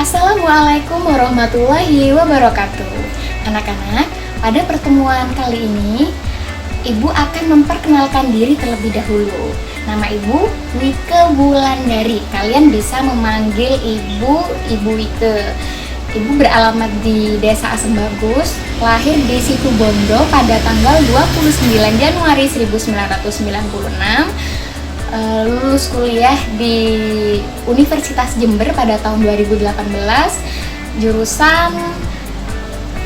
Assalamualaikum warahmatullahi wabarakatuh. Anak-anak, pada pertemuan kali ini Ibu akan memperkenalkan diri terlebih dahulu. Nama Ibu Wike Wulandari. Kalian bisa memanggil Ibu Wike. Ibu beralamat di Desa Asem Bagus, lahir di Situbondo pada tanggal 29 Januari 1996. Lulus kuliah di Universitas Jember pada tahun 2018, jurusan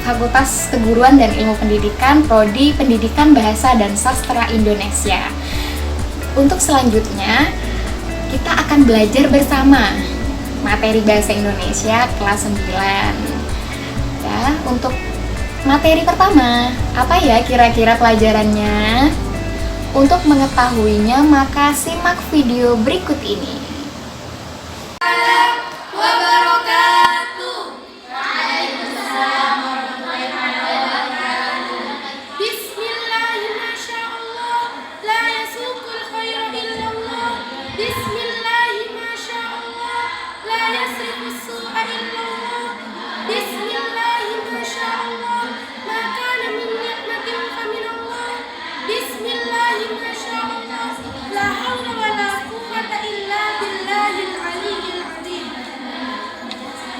Fakultas Keguruan dan Ilmu Pendidikan, Prodi Pendidikan Bahasa dan Sastra Indonesia. Untuk selanjutnya, kita akan belajar bersama materi Bahasa Indonesia kelas 9. Ya, untuk materi pertama, apa ya kira-kira pelajarannya? Untuk mengetahuinya, maka simak video berikut ini.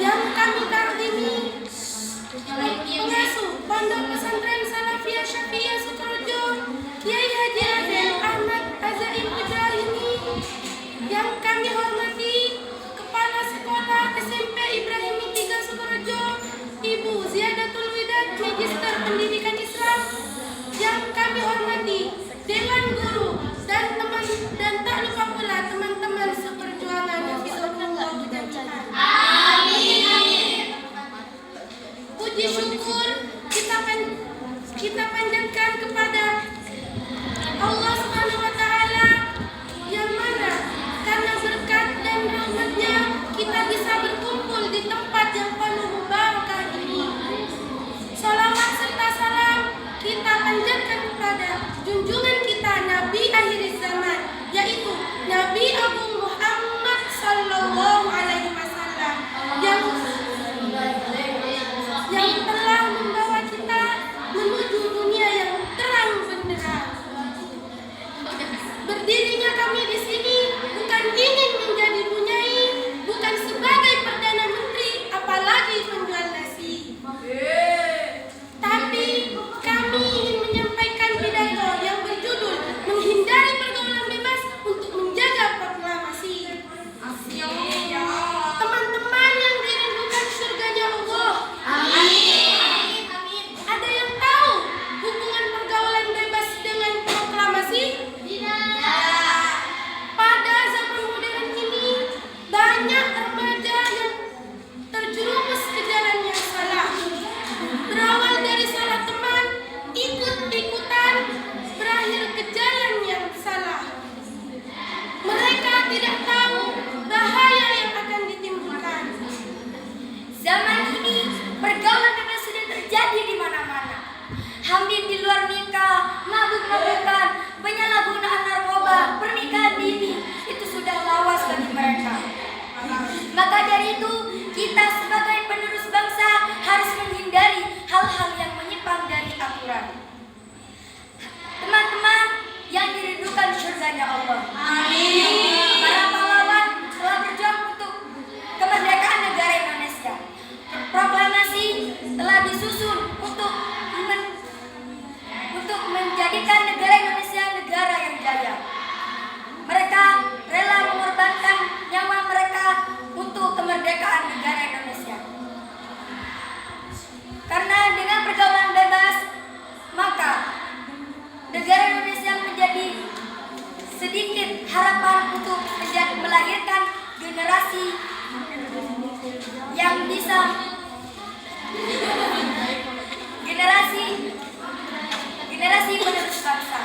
Yang kami takdimi pengasuh Pondok Pesantren Salafiyah Syafi'iyah Sukorejo, Kiai Haji Adel Ahmad Azaim Ibrahimi. Yang kami hormati Kepala Sekolah SMP Ibrahimi 3 Sukorejo, Ibu Ziadatul Widat, Magister Pendidikan Islam. Yang kami hormati Dewan Guru dan teman, dan tak lupa pula teman-teman seperjuangan yang Allah mudah-mudahan. Puji syukur kita panjatkan kepada Allah Subhanahu wa Ta'ala, yang mana karena berkat dan rahmatnya kita bisa berkumpul di tempat yang penuh mubarakah ini. Shalawat serta salam kita panjatkan kepada junjungan kita Nabi akhir zaman, yaitu Nabi Agung Muhammad Sallallahu Alaihi Wasallam, yang telah membawa kita menuju dunia yang terang benderang. Berdirinya kami di sini bukan ingin menjadi bunyai, bukan sebagai perdana menteri, apalagi penjual nasi. Tapi kami ingin menyampaikan pidato yang berjudul menghindari pergaulan bebas untuk menjaga proklamasi. Teman-teman yang dirindukan surganya Allah. Ada yang tahu hubungan pergaulan bebas dengan proklamasi? Pada zaman modern ini, banyak remaja yang terjerumus ke jalan yang salah. Berawal dari salah teman, ikut-ikutan, berakhir ke jalan yang salah. Mereka tidak tahu bahaya yang akan ditimbulkan. Zaman ini pergaulan bebas sudah terjadi di mana-mana. Hamil di luar nikah, mabuk-mabukan, penyalahgunaan narkoba, pernikahan dini, itu sudah lawas bagi mereka. Maka dari itu, kita sebagai penerus bangsa harus menghindari hal-hal yang menyimpang dari aturan. Teman-teman yang dirindukan surganya Allah. Amin. Para pahlawan telah berjuang untuk kemerdekaan negara Indonesia. Proklamasi telah disusun untuk menjadikan negara Indonesia negara yang jaya. Mereka rela mengorbankan nyawa mereka untuk kemerdekaan negara Indonesia. Karena dengan pergaulan bebas, maka negara Indonesia menjadi sedikit harapan untuk melahirkan generasi yang bisa generasi penerus bangsa.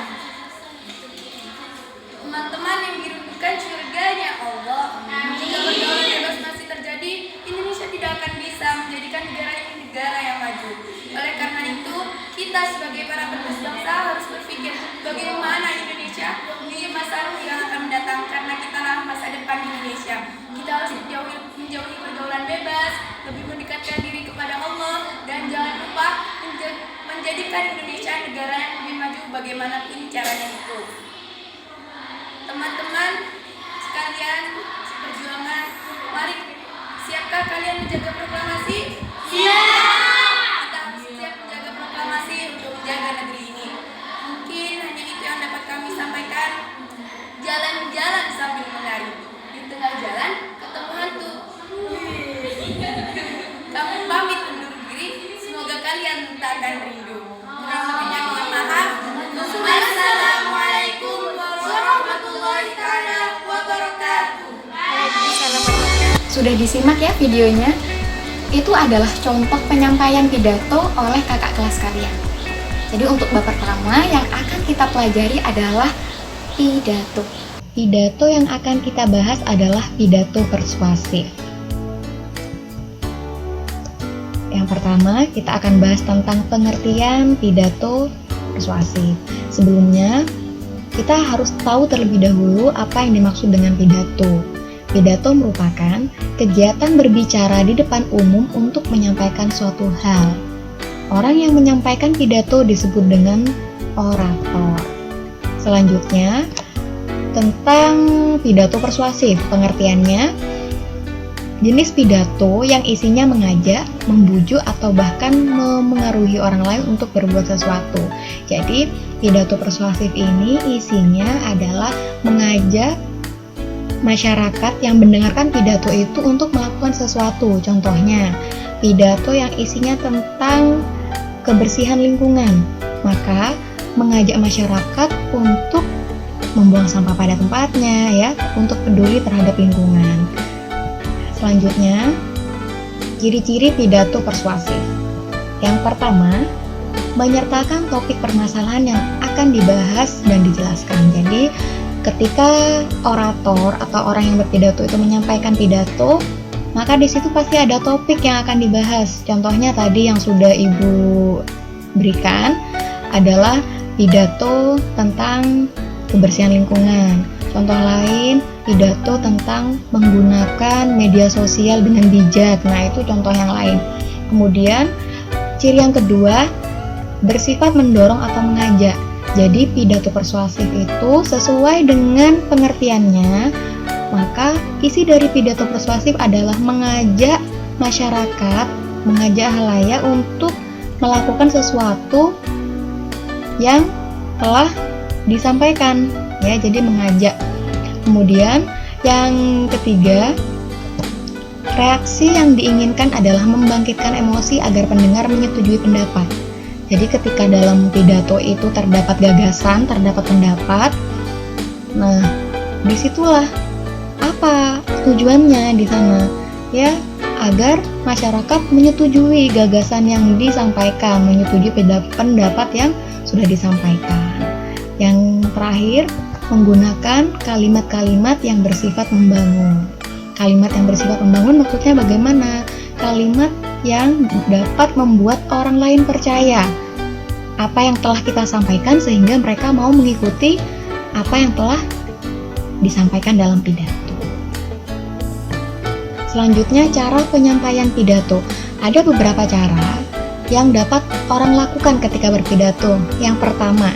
Teman-teman yang dirindukan surganya Allah. Jika pergaulan bebas masih terjadi, Indonesia tidak akan bisa menjadikan negara ini negara yang maju. Oleh karena itu, kita sebagai para penerus bangsa harus berpikir bagaimana Indonesia di masa yang akan mendatang, karena kita lah masa depan Indonesia. Kita harus menjauhi pergaulan bebas, menjadikan Indonesia negara yang lebih maju bagaimanapun caranya itu. Teman-teman sekalian seperjuangan, mari, siapkah kalian menjaga proklamasi? Siap! Kita harus siap menjaga proklamasi untuk menjaga negeri ini. Mungkin hanya itu yang dapat kami sampaikan. Jalan-jalan sambil menari, di tengah jalan ketemu hantu. Kami pamit undur diri, semoga kalian tak akan rindu. Kurang lebihnya mohon maaf. Wassalamualaikum warahmatullahi wabarakatuh. Sudah disimak ya videonya? Itu adalah contoh penyampaian pidato oleh kakak kelas kalian. Jadi untuk bab pertama yang akan kita pelajari adalah pidato. Pidato yang akan kita bahas adalah pidato persuasif. Yang pertama, kita akan bahas tentang pengertian pidato persuasif. Sebelumnya, kita harus tahu terlebih dahulu apa yang dimaksud dengan pidato. Pidato merupakan kegiatan berbicara di depan umum untuk menyampaikan suatu hal. Orang yang menyampaikan pidato disebut dengan orator. Selanjutnya, tentang pidato persuasif, pengertiannya, jenis pidato yang isinya mengajak, membujuk, atau bahkan memengaruhi orang lain untuk berbuat sesuatu. Jadi, pidato persuasif ini isinya adalah mengajak masyarakat yang mendengarkan pidato itu untuk melakukan sesuatu. Contohnya, pidato yang isinya tentang kebersihan lingkungan, maka mengajak masyarakat untuk membuang sampah pada tempatnya, ya, untuk peduli terhadap lingkungan. Selanjutnya, ciri-ciri pidato persuasif. Yang pertama, menyertakan topik permasalahan yang akan dibahas dan dijelaskan. Jadi, ketika orator atau orang yang berpidato itu menyampaikan pidato, maka di situ pasti ada topik yang akan dibahas. Contohnya tadi yang sudah Ibu berikan adalah pidato tentang kebersihan lingkungan. Contoh lain, pidato tentang menggunakan media sosial dengan bijak. Nah, itu contoh yang lain. Kemudian, ciri yang kedua, bersifat mendorong atau mengajak. Jadi, pidato persuasif itu sesuai dengan pengertiannya, maka isi dari pidato persuasif adalah mengajak masyarakat, mengajak halayak untuk melakukan sesuatu yang telah disampaikan, ya, jadi mengajak. Kemudian yang ketiga, reaksi yang diinginkan adalah membangkitkan emosi agar pendengar menyetujui pendapat. Jadi ketika dalam pidato itu terdapat gagasan, terdapat pendapat, nah disitulah apa tujuannya di sana, ya, agar masyarakat menyetujui gagasan yang disampaikan, menyetujui pendapat yang sudah disampaikan. Yang terakhir, menggunakan kalimat-kalimat yang bersifat membangun. Kalimat yang bersifat membangun maksudnya bagaimana? Kalimat yang dapat membuat orang lain percaya apa yang telah kita sampaikan sehingga mereka mau mengikuti apa yang telah disampaikan dalam pidato. Selanjutnya, cara penyampaian pidato. Ada beberapa cara yang dapat orang lakukan ketika berpidato. Yang pertama,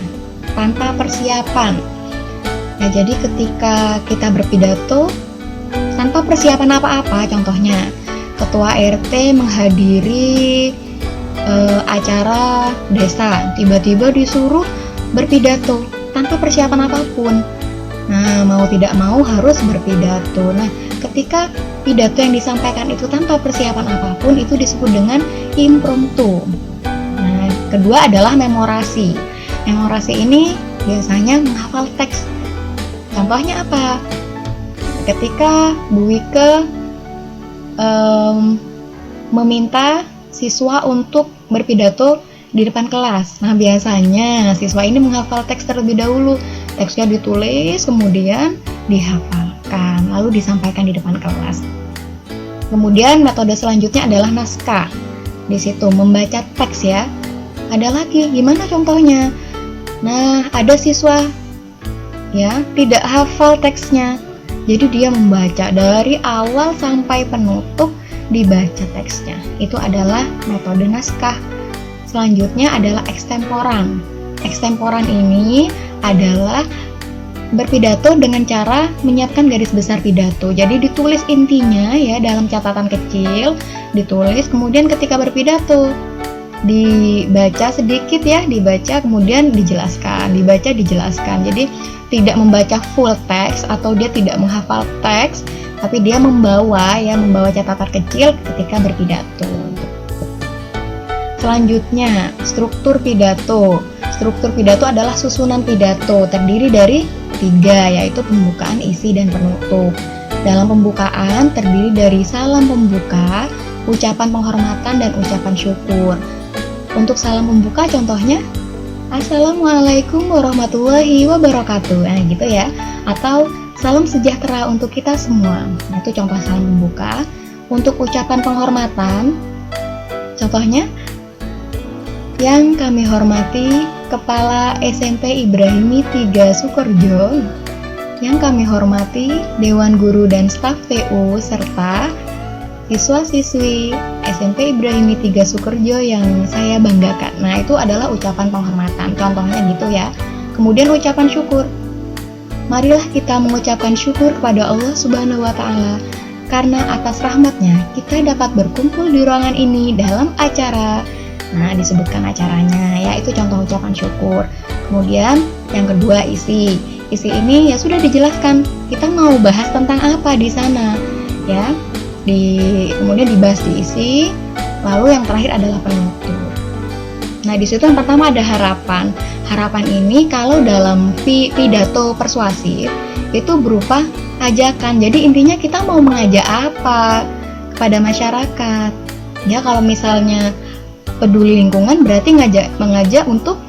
tanpa persiapan. Nah, jadi ketika kita berpidato tanpa persiapan apa-apa, contohnya ketua RT menghadiri acara desa, tiba-tiba disuruh berpidato tanpa persiapan apapun. Nah, mau tidak mau harus berpidato. Nah, ketika pidato yang disampaikan itu tanpa persiapan apapun, itu disebut dengan impromptu. Nah, kedua adalah memorasi. Memorasi ini biasanya menghafal teks. Contohnya apa? Ketika Bu Wike meminta siswa untuk berpidato di depan kelas. Nah, biasanya siswa ini menghafal teks terlebih dahulu. Teksnya ditulis, kemudian dihafalkan, lalu disampaikan di depan kelas. Kemudian metode selanjutnya adalah naskah. Di situ membaca teks, ya. Ada lagi, gimana contohnya? Nah, ada siswa ya tidak hafal teksnya. Jadi dia membaca dari awal sampai penutup, dibaca teksnya. Itu adalah metode naskah. Selanjutnya adalah ekstemporan. Ekstemporan ini adalah berpidato dengan cara menyiapkan garis besar pidato. Jadi ditulis intinya ya dalam catatan kecil, ditulis, kemudian ketika berpidato dibaca sedikit ya, dibaca kemudian dijelaskan, dibaca dijelaskan. Jadi tidak membaca full teks atau dia tidak menghafal teks, tapi dia membawa catatan kecil ketika berpidato. Selanjutnya, struktur pidato. Struktur pidato adalah susunan pidato, terdiri dari 3, yaitu pembukaan, isi, dan penutup. Dalam pembukaan terdiri dari salam pembuka, ucapan penghormatan, dan ucapan syukur. Untuk salam pembuka contohnya, Assalamualaikum warahmatullahi wabarakatuh. Nah gitu ya. Atau salam sejahtera untuk kita semua. Nah, itu contoh salam pembuka. Untuk ucapan penghormatan, contohnya, yang kami hormati Kepala SMP Ibrahimi 3 Sukorejo, yang kami hormati Dewan Guru dan Staf TU, serta siswa-siswi SMP Ibrahimi 3 Sukorejo yang saya banggakan. Nah, itu adalah ucapan penghormatan. Contohnya gitu ya. Kemudian ucapan syukur. Marilah kita mengucapkan syukur kepada Allah Subhanahu wa Ta'ala karena atas rahmatnya kita dapat berkumpul di ruangan ini dalam acara. Nah, disebutkan acaranya ya, itu contoh ucapan syukur. Kemudian yang kedua, isi. Isi ini ya sudah dijelaskan. Kita mau bahas tentang apa di sana ya. Kemudian dibahas di isi. Lalu yang terakhir adalah penutup. Nah, di situ yang pertama ada harapan. Harapan ini kalau dalam pidato persuasif itu berupa ajakan. Jadi intinya kita mau mengajak apa kepada masyarakat. Ya, kalau misalnya peduli lingkungan berarti mengajak untuk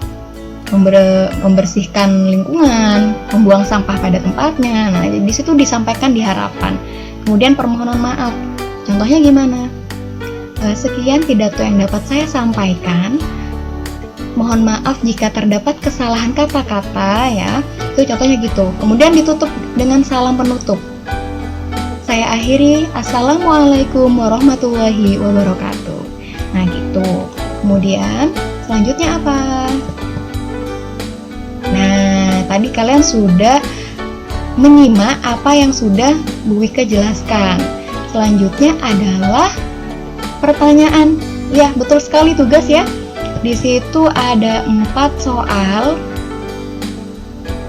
membersihkan lingkungan, membuang sampah pada tempatnya. Nah, di situ disampaikan di harapan. Kemudian permohonan maaf. Contohnya gimana? Sekian pidato yang dapat saya sampaikan. Mohon maaf jika terdapat kesalahan kata-kata ya. Itu contohnya gitu. Kemudian ditutup dengan salam penutup. Saya akhiri, Assalamualaikum warahmatullahi wabarakatuh. Nah gitu. Kemudian selanjutnya apa? Nah, tadi kalian sudah menyimak apa yang sudah Bu Wika jelaskan. Selanjutnya adalah pertanyaan. Ya, betul sekali tugas ya. Di situ ada 4 soal.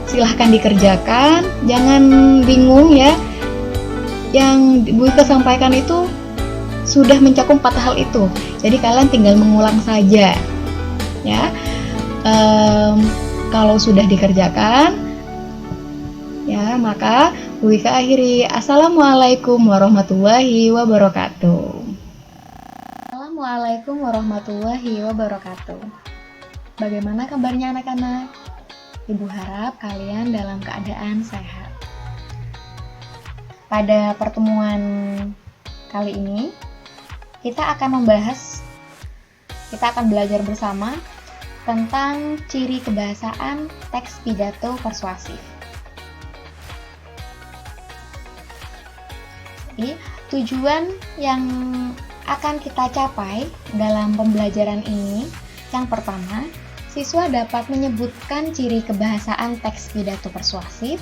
Silahkan dikerjakan. Jangan bingung ya. Yang Bu Wika sampaikan itu sudah mencakup 4 hal itu. Jadi kalian tinggal mengulang saja. Ya. Kalau sudah dikerjakan, ya, maka Bu Wika akhiri. Assalamualaikum warahmatullahi wabarakatuh. Assalamualaikum warahmatullahi wabarakatuh. Bagaimana kabarnya anak-anak? Ibu harap kalian dalam keadaan sehat. Pada pertemuan kali ini, kita akan belajar bersama tentang ciri kebahasaan teks pidato persuasif. Jadi, tujuan yang akan kita capai dalam pembelajaran ini, yang pertama, siswa dapat menyebutkan ciri kebahasaan teks pidato persuasif,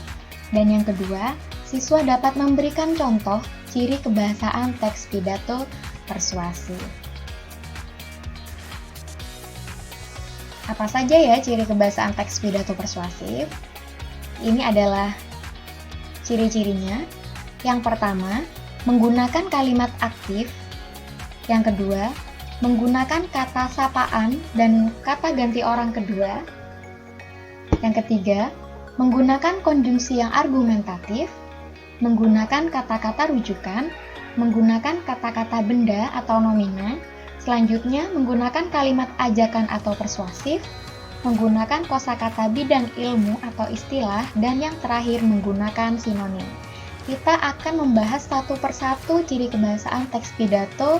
dan yang kedua, siswa dapat memberikan contoh ciri kebahasaan teks pidato persuasif. Apa saja ya ciri kebahasaan teks pidato persuasif? Ini adalah ciri-cirinya. Yang pertama, menggunakan kalimat aktif. Yang kedua, menggunakan kata sapaan dan kata ganti orang kedua. Yang ketiga, menggunakan konjungsi yang argumentatif, menggunakan kata-kata rujukan, menggunakan kata-kata benda atau nomina. Selanjutnya, menggunakan kalimat ajakan atau persuasif, menggunakan kosakata bidang ilmu atau istilah, dan yang terakhir menggunakan sinonim. Kita akan membahas satu persatu ciri kebahasaan teks pidato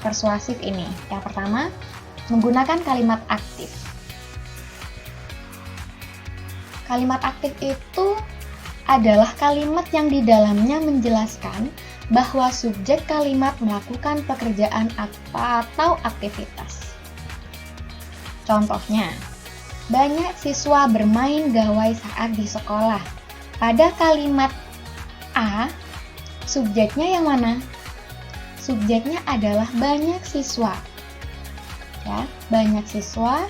persuasif ini. Yang pertama, menggunakan kalimat aktif. Kalimat aktif itu adalah kalimat yang di dalamnya menjelaskan bahwa subjek kalimat melakukan pekerjaan atau aktivitas. Contohnya, banyak siswa bermain gawai saat di sekolah. Pada kalimat A, subjeknya yang mana? Subjeknya adalah banyak siswa. Ya, banyak siswa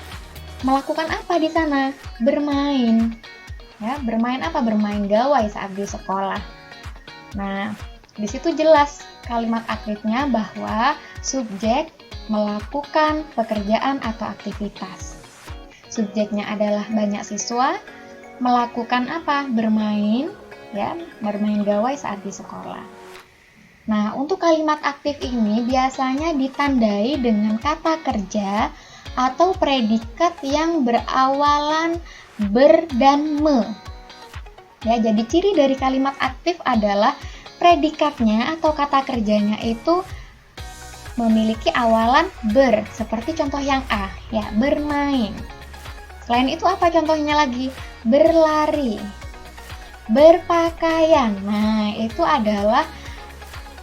melakukan apa di sana? Bermain. Ya, bermain apa? Bermain gawai saat di sekolah. Nah, di situ jelas kalimat aktifnya bahwa subjek melakukan pekerjaan atau aktivitas. Subjeknya adalah banyak siswa melakukan apa? Bermain, ya, bermain gawai saat di sekolah. Nah, untuk kalimat aktif ini biasanya ditandai dengan kata kerja atau predikat yang berawalan ber dan me. Ya, jadi ciri dari kalimat aktif adalah predikatnya atau kata kerjanya itu memiliki awalan ber, seperti contoh yang A, ya, bermain. Selain itu apa contohnya lagi? Berlari, berpakaian. Nah, itu adalah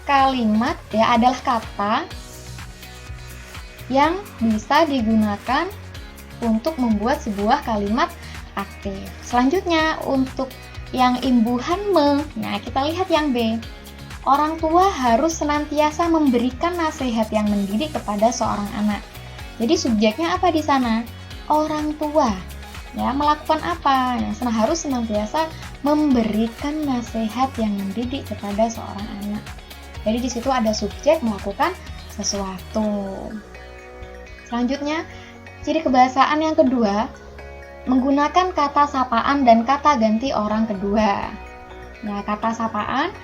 kalimat, ya, adalah kata yang bisa digunakan untuk membuat sebuah kalimat aktif. Selanjutnya, untuk yang imbuhan me, nah kita lihat yang B. Orang tua harus senantiasa memberikan nasihat yang mendidik kepada seorang anak. Jadi subjeknya apa di sana? Orang tua. Ya, melakukan apa? Ya, harus senantiasa memberikan nasihat yang mendidik kepada seorang anak. Jadi di situ ada subjek melakukan sesuatu. Selanjutnya, ciri kebahasaan yang kedua, menggunakan kata sapaan dan kata ganti orang kedua. Nah, kata sapaan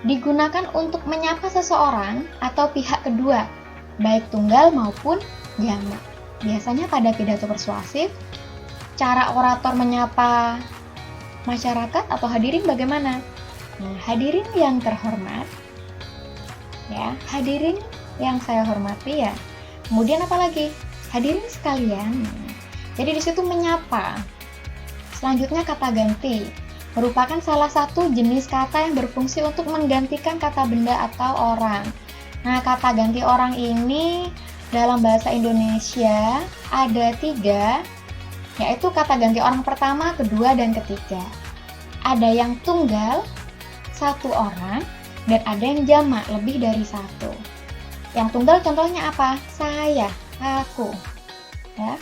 digunakan untuk menyapa seseorang atau pihak kedua, baik tunggal maupun jamak. Biasanya pada pidato persuasif, cara orator menyapa masyarakat atau hadirin bagaimana? Nah, hadirin yang terhormat, ya, hadirin yang saya hormati, ya. Kemudian apa lagi? Hadirin sekalian. Jadi di situ menyapa. Selanjutnya kata ganti merupakan salah satu jenis kata yang berfungsi untuk menggantikan kata benda atau orang. Nah, kata ganti orang ini dalam bahasa Indonesia ada 3, yaitu kata ganti orang pertama, kedua, dan ketiga. Ada yang tunggal, 1 orang, dan ada yang jamak, lebih dari 1. Yang tunggal contohnya apa? Saya, aku. Ya.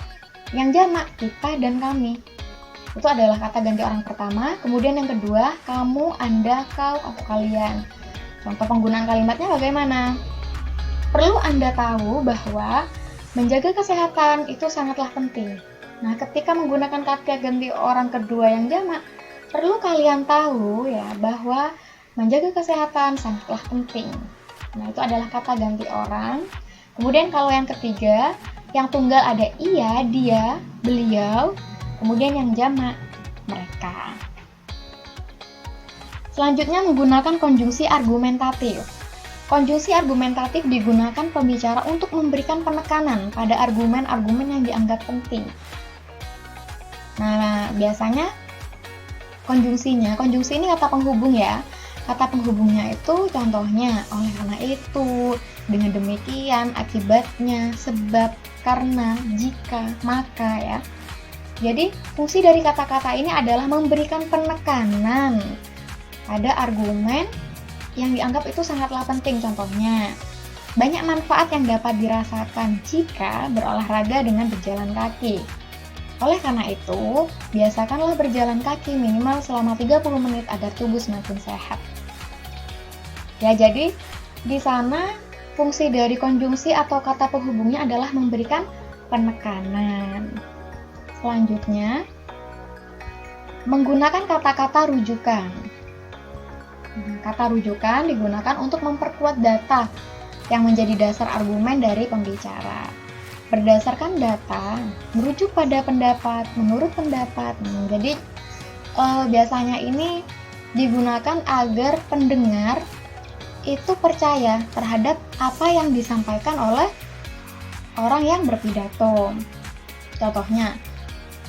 Yang jamak, kita dan kami. Itu adalah kata ganti orang pertama. Kemudian yang kedua, kamu, anda, kau, atau kalian. Contoh penggunaan kalimatnya bagaimana? Perlu Anda tahu bahwa menjaga kesehatan itu sangatlah penting. Nah, ketika menggunakan kata ganti orang kedua yang jamak, perlu kalian tahu, ya, bahwa menjaga kesehatan sangatlah penting. Nah, itu adalah kata ganti orang. Kemudian kalau yang ketiga, yang tunggal ada ia, dia, beliau, kemudian yang jamak, mereka. Selanjutnya menggunakan konjungsi argumentatif. Konjungsi argumentatif digunakan pembicara untuk memberikan penekanan pada argumen-argumen yang dianggap penting. Nah, biasanya konjungsi ini kata penghubung, ya. Kata penghubungnya itu contohnya oleh karena itu, dengan demikian, akibatnya, sebab, karena, jika, maka, ya. Jadi, fungsi dari kata-kata ini adalah memberikan penekanan pada argumen yang dianggap itu sangatlah penting. Contohnya, banyak manfaat yang dapat dirasakan jika berolahraga dengan berjalan kaki. Oleh karena itu, biasakanlah berjalan kaki minimal selama 30 menit agar tubuh semakin sehat. Ya, jadi di sana fungsi dari konjungsi atau kata penghubungnya adalah memberikan penekanan. Selanjutnya, menggunakan kata-kata rujukan. Kata rujukan digunakan untuk memperkuat data yang menjadi dasar argumen dari pembicara. Berdasarkan data, merujuk pada pendapat, menurut pendapat. Jadi biasanya ini digunakan agar pendengar itu percaya terhadap apa yang disampaikan oleh orang yang berpidato. Contohnya,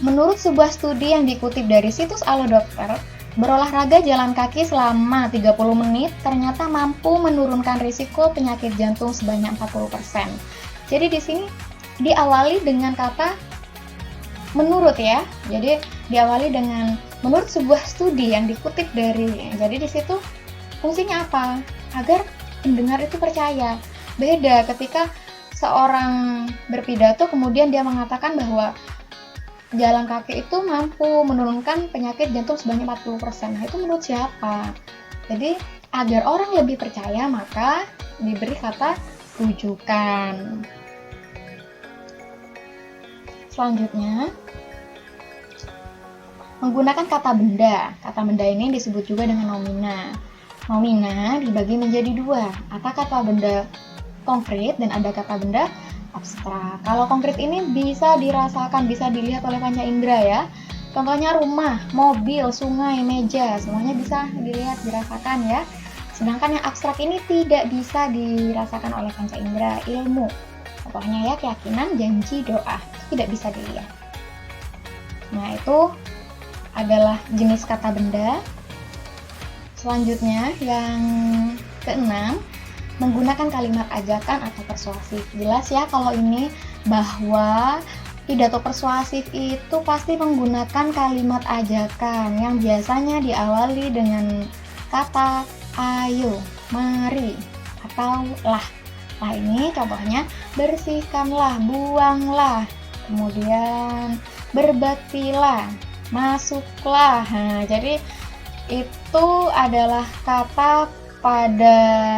menurut sebuah studi yang dikutip dari situs Alodokter, berolahraga jalan kaki selama 30 menit ternyata mampu menurunkan risiko penyakit jantung sebanyak 40%. Jadi di sini diawali dengan kata menurut ya. Jadi diawali dengan menurut sebuah studi yang dikutip dari. Jadi di situ fungsinya apa? Agar pendengar itu percaya. Beda ketika seorang berpidato kemudian dia mengatakan bahwa jalan kaki itu mampu menurunkan penyakit jantung sebanyak 40%. Nah, itu menurut siapa? Jadi agar orang lebih percaya maka diberi kata rujukan. Selanjutnya, menggunakan kata benda. Kata benda ini disebut juga dengan nomina. Nomina dibagi menjadi dua. Ada kata benda konkret dan ada kata benda abstrak. Kalau konkret ini bisa dirasakan, bisa dilihat oleh panca indera ya. Contohnya rumah, mobil, sungai, meja, semuanya bisa dilihat, dirasakan ya. Sedangkan yang abstrak ini tidak bisa dirasakan oleh panca indera, ilmu. Contohnya ya keyakinan, janji, doa, tidak bisa dilihat. Nah, itu adalah jenis kata benda. Selanjutnya yang keenam, menggunakan kalimat ajakan atau persuasif. Jelas ya kalau ini bahwa pidato persuasif itu pasti menggunakan kalimat ajakan yang biasanya diawali dengan kata ayo, mari, atau lah. Lah ini contohnya bersihkanlah, buanglah, kemudian berbaktilah, masuklah. Nah, jadi itu adalah kata pada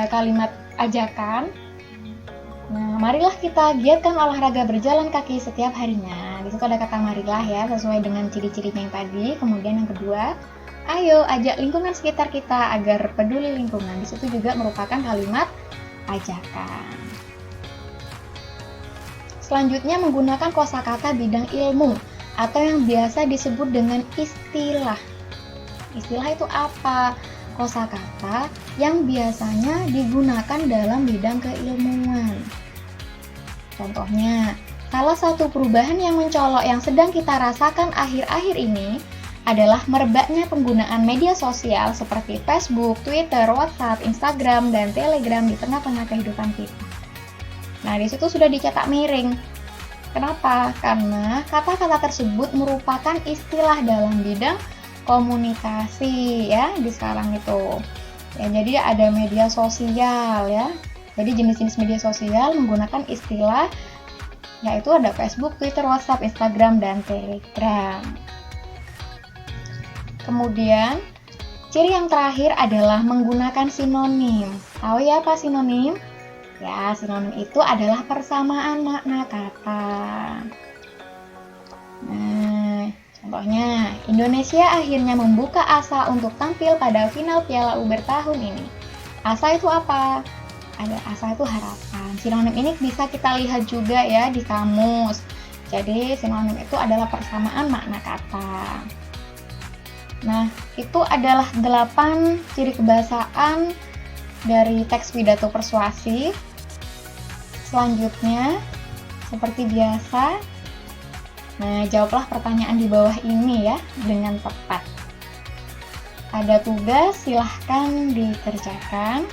kalimat ajakan. Nah, marilah kita giatkan olahraga berjalan kaki setiap harinya. Di situ ada kata marilah ya, sesuai dengan ciri-cirinya yang tadi. Kemudian yang kedua, ayo ajak lingkungan sekitar kita agar peduli lingkungan. Di situ juga merupakan kalimat ajakan. Selanjutnya menggunakan kosakata bidang ilmu atau yang biasa disebut dengan istilah. Istilah itu apa? Kosakata yang biasanya digunakan dalam bidang keilmuan. Contohnya, salah satu perubahan yang mencolok yang sedang kita rasakan akhir-akhir ini adalah merebaknya penggunaan media sosial seperti Facebook, Twitter, WhatsApp, Instagram, dan Telegram di tengah-tengah kehidupan kita. Nah, di situ sudah dicetak miring. Kenapa? Karena kata-kata tersebut merupakan istilah dalam bidang komunikasi ya di sekarang itu. Ya, jadi ada media sosial ya. Jadi jenis-jenis media sosial menggunakan istilah yaitu ada Facebook, Twitter, WhatsApp, Instagram, dan Telegram. Kemudian, ciri yang terakhir adalah menggunakan sinonim. Tahu ya apa sinonim? Ya, sinonim itu adalah persamaan makna kata. Nah, contohnya, Indonesia akhirnya membuka asa untuk tampil pada final Piala Uber tahun ini. Asa itu apa? Ada asa itu harapan. Sinonim ini bisa kita lihat juga ya di kamus. Jadi, sinonim itu adalah persamaan makna kata. Nah, itu adalah 8 ciri kebahasaan dari teks pidato persuasif. Selanjutnya, seperti biasa, nah jawablah pertanyaan di bawah ini ya dengan tepat. Ada tugas, silahkan dikerjakan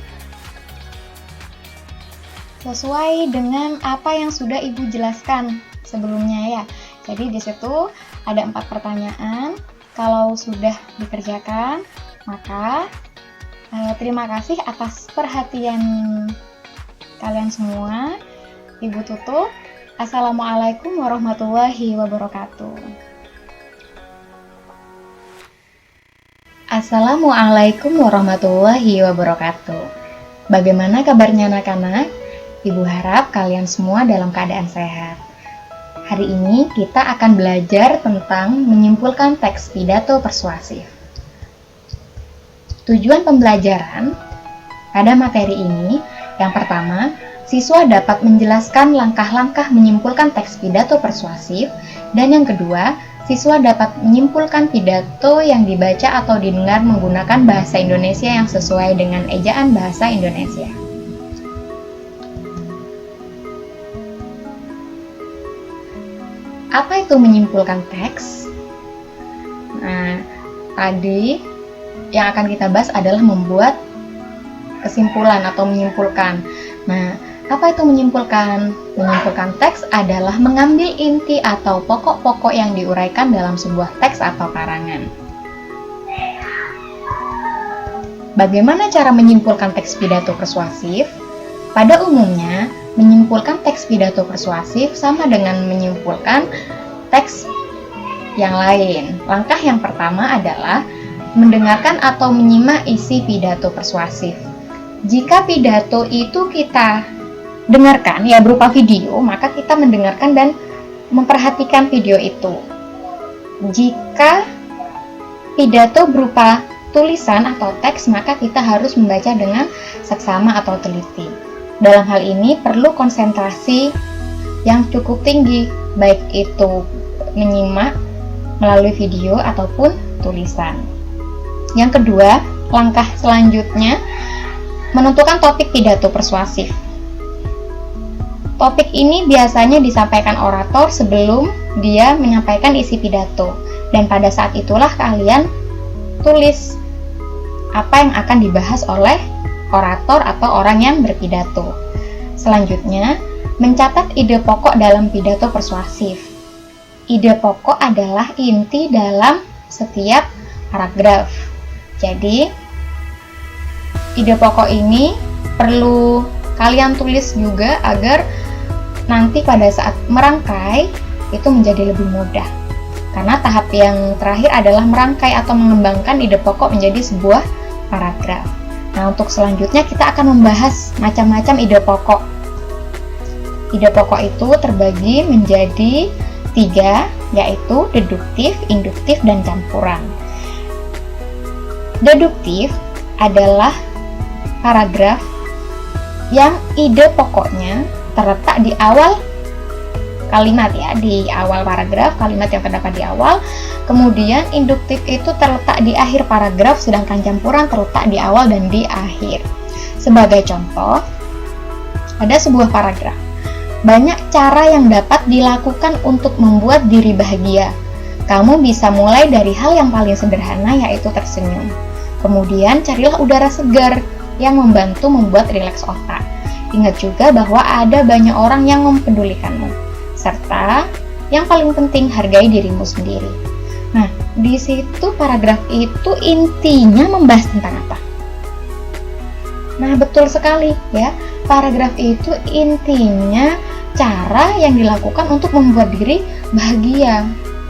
sesuai dengan apa yang sudah Ibu jelaskan sebelumnya ya. Jadi di situ ada 4 pertanyaan. Kalau sudah dikerjakan, maka terima kasih atas perhatian kalian semua. Ibu tutup. Assalamualaikum warahmatullahi wabarakatuh. Assalamualaikum warahmatullahi wabarakatuh. Bagaimana kabarnya anak-anak? Ibu harap kalian semua dalam keadaan sehat. Hari ini kita akan belajar tentang menyimpulkan teks pidato persuasif. Tujuan pembelajaran pada materi ini, yang pertama, siswa dapat menjelaskan langkah-langkah menyimpulkan teks pidato persuasif, dan yang kedua, siswa dapat menyimpulkan pidato yang dibaca atau didengar menggunakan bahasa Indonesia yang sesuai dengan ejaan bahasa Indonesia. Apa itu menyimpulkan teks? Nah, tadi yang akan kita bahas adalah membuat kesimpulan atau menyimpulkan. Nah, Apa itu menyimpulkan? Menyimpulkan teks adalah mengambil inti atau pokok-pokok yang diuraikan dalam sebuah teks atau karangan. Bagaimana cara menyimpulkan teks pidato persuasif? Pada umumnya, menyimpulkan teks pidato persuasif sama dengan menyimpulkan teks yang lain. Langkah yang pertama adalah mendengarkan atau menyimak isi pidato persuasif. Jika pidato itu kita dengarkan ya berupa video, maka kita mendengarkan dan memperhatikan video itu. Jika pidato berupa tulisan atau teks, maka kita harus membaca dengan seksama atau teliti. Dalam hal ini perlu konsentrasi yang cukup tinggi, baik itu menyimak melalui video ataupun tulisan. Yang kedua, langkah selanjutnya menentukan topik pidato persuasif. Topik ini biasanya disampaikan orator sebelum dia menyampaikan isi pidato, dan pada saat itulah kalian tulis apa yang akan dibahas oleh orator atau orang yang berpidato. Selanjutnya, mencatat ide pokok dalam pidato persuasif. Ide pokok adalah inti dalam setiap paragraf. Jadi, ide pokok ini perlu kalian tulis juga agar nanti pada saat merangkai itu menjadi lebih mudah. Karena tahap yang terakhir adalah merangkai atau mengembangkan ide pokok menjadi sebuah paragraf. Nah, untuk selanjutnya kita akan membahas macam-macam ide pokok. Ide pokok itu terbagi menjadi 3, yaitu deduktif, induktif, dan campuran. Deduktif adalah paragraf yang ide pokoknya terletak di awal kalimat ya, di awal paragraf, kalimat yang terdapat di awal. Kemudian induktif itu terletak di akhir paragraf, sedangkan campuran terletak di awal dan di akhir. Sebagai contoh, ada sebuah paragraf. Banyak cara yang dapat dilakukan untuk membuat diri bahagia. Kamu bisa mulai dari hal yang paling sederhana, yaitu tersenyum. Kemudian carilah udara segar yang membantu membuat rileks otak. Ingat juga bahwa ada banyak orang yang mempedulikanmu. Serta yang paling penting, hargai dirimu sendiri. Nah, di situ paragraf itu intinya membahas tentang apa? Nah, betul sekali ya. Paragraf itu intinya cara yang dilakukan untuk membuat diri bahagia.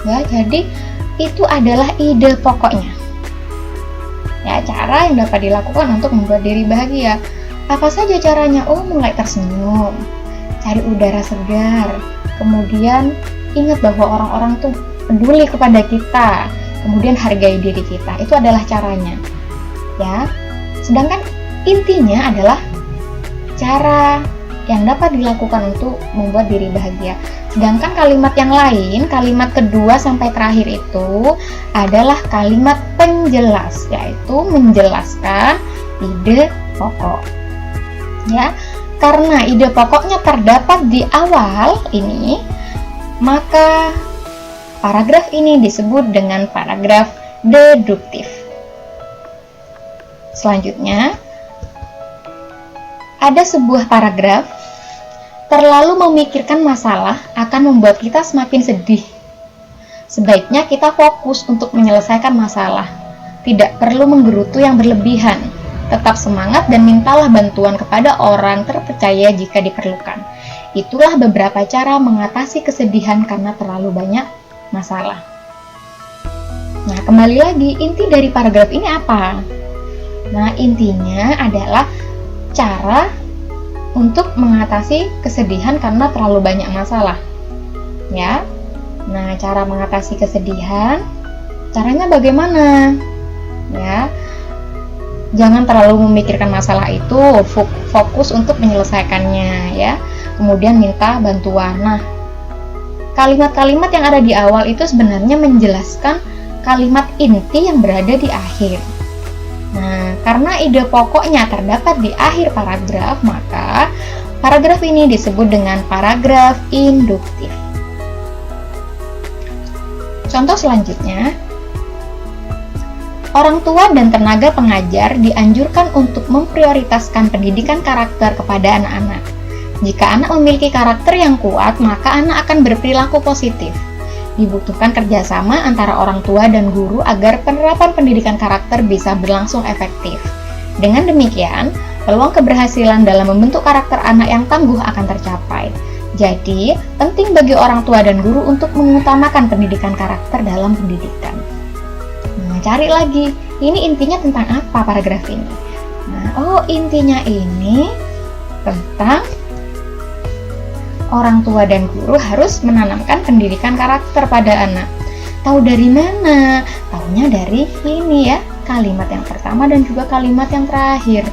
Ya, jadi itu adalah ide pokoknya. Ya, cara yang dapat dilakukan untuk membuat diri bahagia. Apa saja caranya? Oh, mulai tersenyum, cari udara segar, kemudian ingat bahwa orang-orang tuh peduli kepada kita, kemudian hargai diri kita. Itu adalah caranya. Ya. Sedangkan intinya adalah cara yang dapat dilakukan untuk membuat diri bahagia. Sedangkan kalimat yang lain, kalimat kedua sampai terakhir itu adalah kalimat penjelas, yaitu menjelaskan ide pokok. Ya, karena ide pokoknya terdapat di awal ini, maka paragraf ini disebut dengan paragraf deduktif. Selanjutnya, ada sebuah paragraf, terlalu memikirkan masalah akan membuat kita semakin sedih. Sebaiknya kita fokus untuk menyelesaikan masalah. Tidak perlu menggerutu yang berlebihan. Tetap semangat dan mintalah bantuan kepada orang terpercaya jika diperlukan. Itulah beberapa cara mengatasi kesedihan karena terlalu banyak masalah. Nah, kembali lagi, inti dari paragraf ini apa? Nah, intinya adalah cara untuk mengatasi kesedihan karena terlalu banyak masalah. Ya. Nah, cara mengatasi kesedihan, caranya bagaimana? Ya. Jangan terlalu memikirkan masalah itu, fokus untuk menyelesaikannya ya. Kemudian minta bantuan. Nah, kalimat-kalimat yang ada di awal itu sebenarnya menjelaskan kalimat inti yang berada di akhir. Nah, karena ide pokoknya terdapat di akhir paragraf, maka paragraf ini disebut dengan paragraf induktif. Contoh selanjutnya, orang tua dan tenaga pengajar dianjurkan untuk memprioritaskan pendidikan karakter kepada anak-anak. Jika anak memiliki karakter yang kuat, maka anak akan berperilaku positif. Dibutuhkan kerjasama antara orang tua dan guru agar penerapan pendidikan karakter bisa berlangsung efektif. Dengan demikian, peluang keberhasilan dalam membentuk karakter anak yang tangguh akan tercapai. Jadi, penting bagi orang tua dan guru untuk mengutamakan pendidikan karakter dalam pendidikan. Nah, cari lagi, ini intinya tentang apa paragraf ini? Nah, intinya ini tentang orang tua dan guru harus menanamkan pendidikan karakter pada anak. Tahu dari mana? Taunya dari ini ya, kalimat yang pertama dan juga kalimat yang terakhir.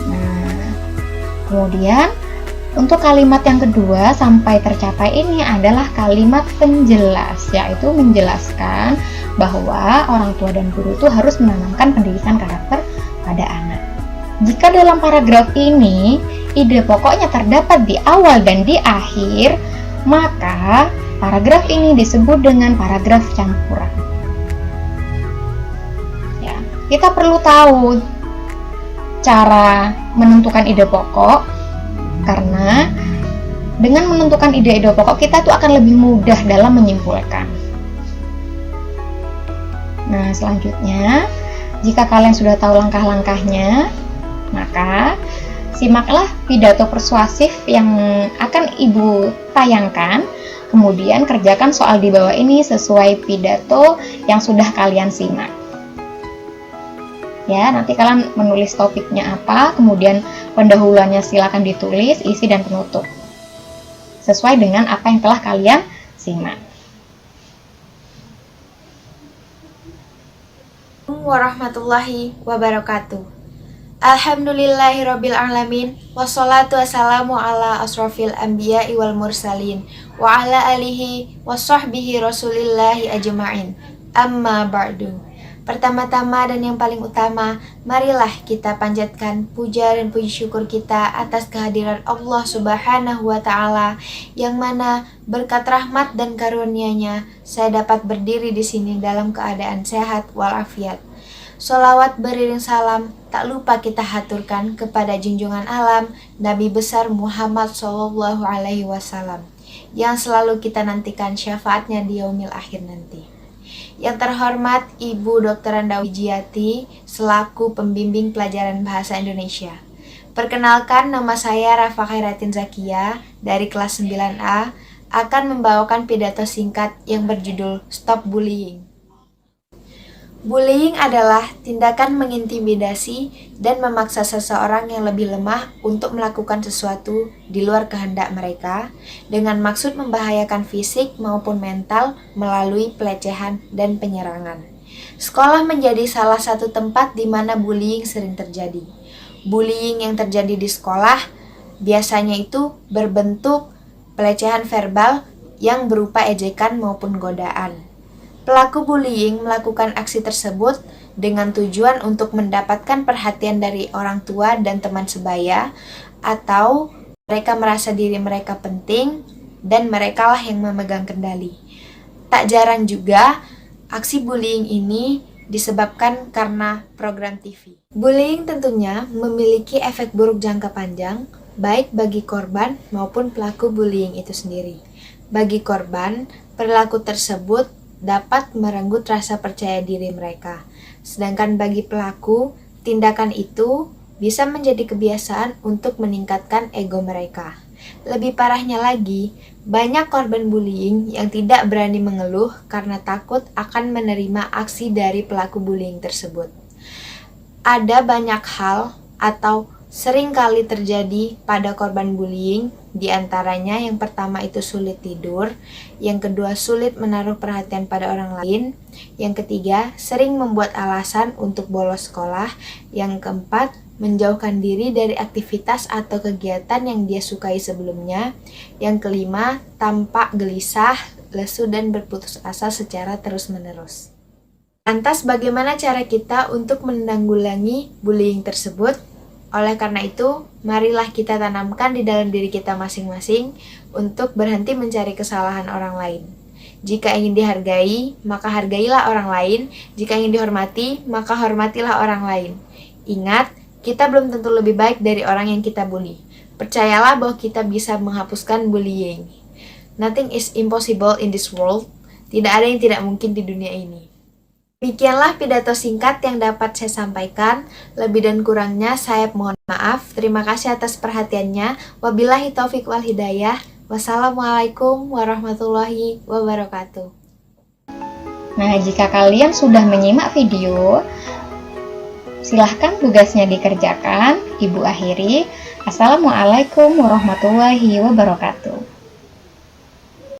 Nah, kemudian untuk kalimat yang kedua sampai tercapai ini adalah kalimat penjelas, yaitu menjelaskan bahwa orang tua dan guru itu harus menanamkan pendidikan karakter pada anak. Jika dalam paragraf ini ide pokoknya terdapat di awal dan di akhir, maka paragraf ini disebut dengan paragraf campuran. Ya, kita perlu tahu cara menentukan ide pokok, karena dengan menentukan ide-ide pokok kita tuh akan lebih mudah dalam menyimpulkan. Nah, selanjutnya, jika kalian sudah tahu langkah-langkahnya, maka simaklah pidato persuasif yang akan Ibu tayangkan, kemudian kerjakan soal di bawah ini sesuai pidato yang sudah kalian simak. Ya, nanti kalian menulis topiknya apa, kemudian pendahuluannya silakan ditulis, isi dan penutup. Sesuai dengan apa yang telah kalian simak. Warahmatullahi wabarakatuh. Alhamdulillahirabbil alamin, wassalatu wassalamu ala asrofil anbiya'i wal mursalin wa ala alihi wa sahbihi rasulillahi ajma'in. Amma ba'du. Pertama-tama dan yang paling utama, marilah kita panjatkan puja dan puji syukur kita atas kehadiran Allah Subhanahu wa Ta'ala, yang mana berkat rahmat dan karunia-Nya saya dapat berdiri di sini dalam keadaan sehat walafiat. Sholawat beriring salam tak lupa kita haturkan kepada junjungan alam Nabi besar Muhammad Shallallahu Alaihi Wasallam, yang selalu kita nantikan syafaatnya di yaumil akhir nanti. Yang terhormat Ibu Dr. Randa Wijiati selaku pembimbing pelajaran bahasa Indonesia. Perkenalkan, nama saya Rafa Khairatin Zakia dari kelas 9A akan membawakan pidato singkat yang berjudul Stop Bullying. Bullying adalah tindakan mengintimidasi dan memaksa seseorang yang lebih lemah untuk melakukan sesuatu di luar kehendak mereka dengan maksud membahayakan fisik maupun mental melalui pelecehan dan penyerangan. Sekolah menjadi salah satu tempat di mana bullying sering terjadi. Bullying yang terjadi di sekolah biasanya itu berbentuk pelecehan verbal yang berupa ejekan maupun godaan. Pelaku bullying melakukan aksi tersebut dengan tujuan untuk mendapatkan perhatian dari orang tua dan teman sebaya, atau mereka merasa diri mereka penting dan merekalah yang memegang kendali. Tak jarang juga aksi bullying ini disebabkan karena program TV. Bullying tentunya memiliki efek buruk jangka panjang, baik bagi korban maupun pelaku bullying itu sendiri. Bagi korban, perilaku tersebut dapat merenggut rasa percaya diri mereka. Sedangkan bagi pelaku, tindakan itu bisa menjadi kebiasaan untuk meningkatkan ego mereka. Lebih parahnya lagi, banyak korban bullying yang tidak berani mengeluh karena takut akan menerima aksi dari pelaku bullying tersebut. Ada banyak hal atau sering kali terjadi pada korban bullying, di antaranya yang pertama itu sulit tidur, yang kedua sulit menaruh perhatian pada orang lain, yang ketiga sering membuat alasan untuk bolos sekolah, yang keempat menjauhkan diri dari aktivitas atau kegiatan yang dia sukai sebelumnya, yang kelima tampak gelisah, lesu dan berputus asa secara terus-menerus. Lantas bagaimana cara kita untuk menanggulangi bullying tersebut? Oleh karena itu, marilah kita tanamkan di dalam diri kita masing-masing untuk berhenti mencari kesalahan orang lain. Jika ingin dihargai, maka hargailah orang lain. Jika ingin dihormati, maka hormatilah orang lain. Ingat, kita belum tentu lebih baik dari orang yang kita bully. Percayalah bahwa kita bisa menghapuskan bullying. Nothing is impossible in this world. Tidak ada yang tidak mungkin di dunia ini. Demikianlah pidato singkat yang dapat saya sampaikan. Lebih dan kurangnya saya mohon maaf. Terima kasih atas perhatiannya. Wabillahi taufik wal hidayah. Wassalamualaikum warahmatullahi wabarakatuh. Nah, jika kalian sudah menyimak video, silahkan tugasnya dikerjakan. Ibu akhiri. Assalamualaikum warahmatullahi wabarakatuh.